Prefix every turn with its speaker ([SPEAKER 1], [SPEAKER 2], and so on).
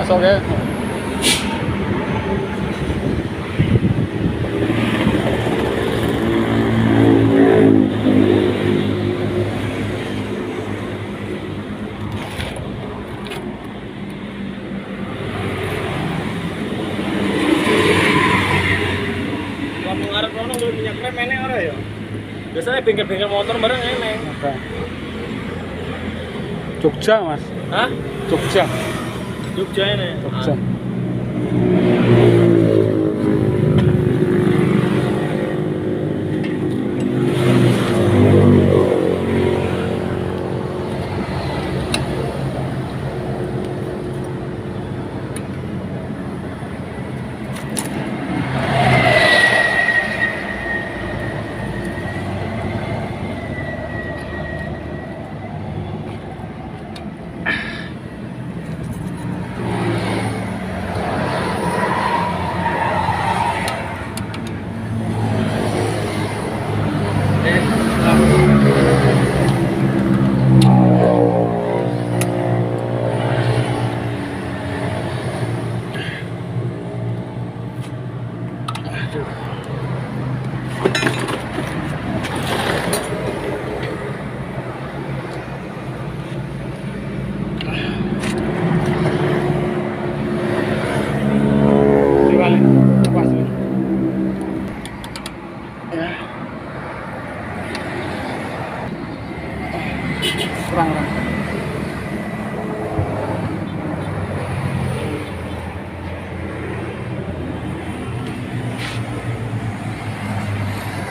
[SPEAKER 1] masuk ya.
[SPEAKER 2] Lampung arep kono nggo minyak rem eneng ora ya? Biasanya bengkel-bengkel motor bareng eneng.
[SPEAKER 1] Ada. Jogja mas.
[SPEAKER 2] Hah?
[SPEAKER 1] Jogja.
[SPEAKER 2] Jogja ini.
[SPEAKER 1] Jogja. Dibalik, pas ini. Ya. Kurang.